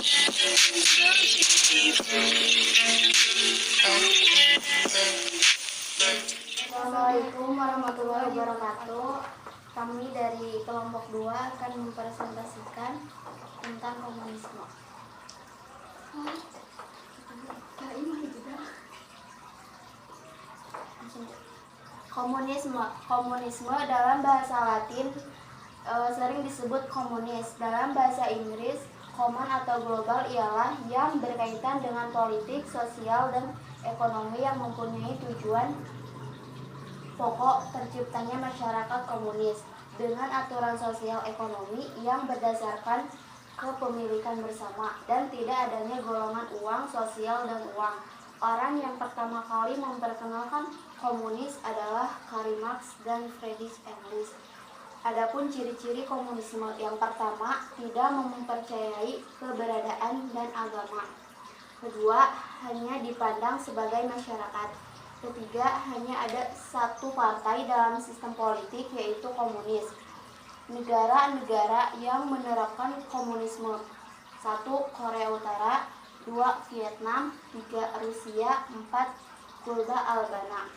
Assalamualaikum warahmatullahi wabarakatuh. Kami dari kelompok 2 akan mempresentasikan tentang komunisme. Komunisme dalam bahasa Latin sering disebut komunis. Dalam bahasa Inggris, common atau global ialah yang berkaitan dengan politik, sosial, dan ekonomi yang mempunyai tujuan pokok terciptanya masyarakat komunis dengan aturan sosial ekonomi yang berdasarkan kepemilikan bersama dan tidak adanya golongan uang, sosial, dan uang. Orang yang pertama kali memperkenalkan komunis adalah Karl Marx dan Friedrich Engels. Adapun ciri-ciri komunisme, yang pertama, tidak mempercayai keberadaan dan agama. Kedua, hanya dipandang sebagai masyarakat. Ketiga, hanya ada satu partai dalam sistem politik, yaitu komunis. Negara-negara yang menerapkan komunisme: 1. Korea Utara, 2. Vietnam, 3. Rusia, 4. Kuba Albania.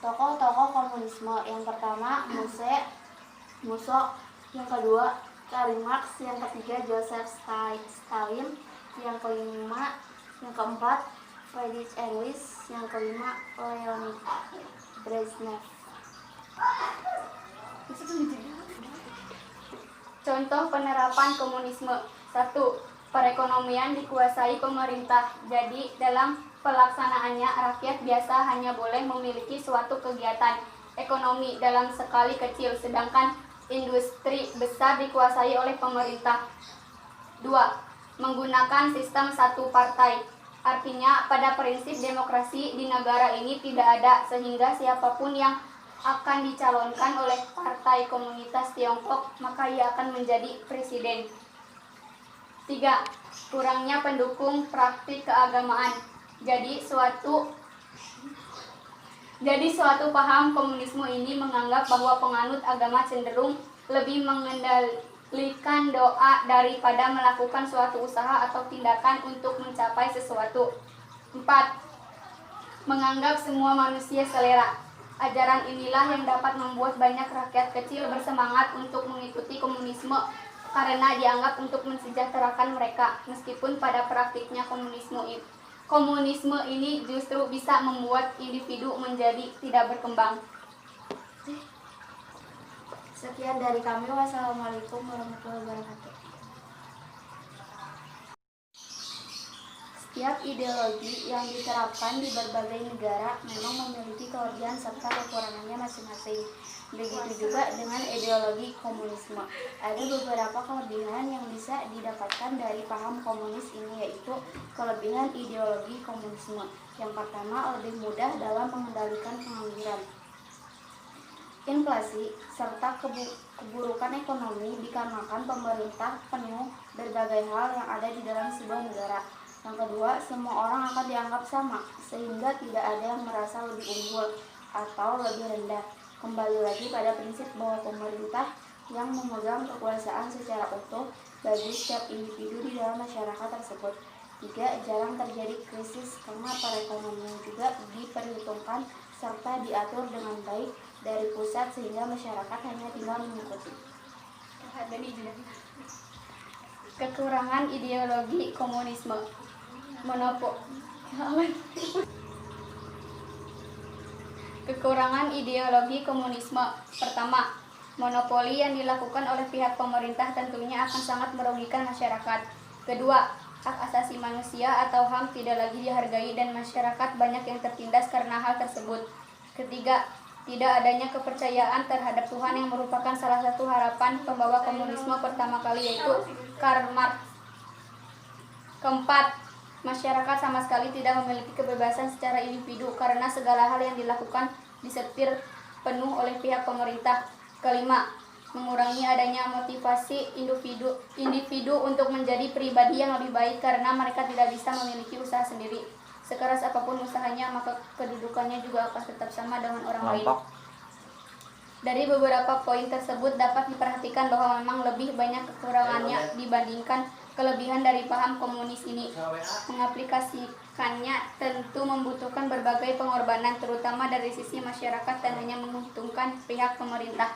Tokoh-tokoh komunisme: yang pertama Musso, yang kedua Karl Marx, yang ketiga Joseph Stalin, yang keempat Friedrich Engels, yang kelima Leonid Brezhnev. Contoh penerapan komunisme: 1. Perekonomian dikuasai pemerintah. Jadi dalam pelaksanaannya rakyat biasa hanya boleh memiliki suatu kegiatan ekonomi dalam skala kecil, sedangkan industri besar dikuasai oleh pemerintah. 2. Menggunakan sistem satu partai. Artinya pada prinsip demokrasi di negara ini tidak ada, sehingga siapapun yang akan dicalonkan oleh Partai Komunitas Tiongkok maka ia akan menjadi presiden. 3. Kurangnya pendukung praktik keagamaan. Jadi suatu paham komunisme ini menganggap bahwa penganut agama cenderung lebih mengendalikan doa daripada melakukan suatu usaha atau tindakan untuk mencapai sesuatu. 4. Menganggap semua manusia selera. Ajaran inilah yang dapat membuat banyak rakyat kecil bersemangat untuk mengikuti komunisme karena dianggap untuk mensejahterakan mereka, meskipun pada praktiknya komunisme ini justru bisa membuat individu menjadi tidak berkembang. Sekian dari kami. Wassalamualaikum warahmatullahi wabarakatuh. Setiap ideologi yang diterapkan di berbagai negara memang memiliki kelebihan serta kekurangannya masing-masing. Begitu juga dengan ideologi komunisme. Ada beberapa kelebihan yang bisa didapatkan dari paham komunis ini, yaitu kelebihan ideologi komunisme. Yang pertama, lebih mudah dalam mengendalikan pengangguran, inflasi, serta keburukan ekonomi dikarenakan pemerintah penuh berbagai hal yang ada di dalam sebuah negara. Yang kedua, semua orang akan dianggap sama, sehingga tidak ada yang merasa lebih unggul atau lebih rendah. Kembali lagi pada prinsip bahwa pemerintah yang memegang kekuasaan secara utuh bagi setiap individu di dalam masyarakat tersebut. 3. Jarang terjadi krisis karena perekonomian juga diperhitungkan serta diatur dengan baik dari pusat sehingga masyarakat hanya tinggal mengikuti. Kekurangan ideologi komunisme: Kekurangan ideologi komunisme. Pertama, monopoli yang dilakukan oleh pihak pemerintah tentunya akan sangat merugikan masyarakat. Kedua, hak asasi manusia atau HAM tidak lagi dihargai dan masyarakat banyak yang tertindas karena hal tersebut. Ketiga, tidak adanya kepercayaan terhadap Tuhan yang merupakan salah satu harapan pembawa komunisme pertama kali, yaitu Karl Marx. Keempat, masyarakat sama sekali tidak memiliki kebebasan secara individu karena segala hal yang dilakukan disetir penuh oleh pihak pemerintah. Kelima, mengurangi adanya motivasi individu untuk menjadi pribadi yang lebih baik karena mereka tidak bisa memiliki usaha sendiri. Sekeras apapun usahanya, maka kedudukannya juga akan tetap sama dengan orang lain. Dari beberapa poin tersebut dapat diperhatikan bahwa memang lebih banyak kekurangannya dibandingkan Kelebihan dari paham komunis ini, mengaplikasikannya tentu membutuhkan berbagai pengorbanan, terutama dari sisi masyarakat dan hanya menguntungkan pihak pemerintah.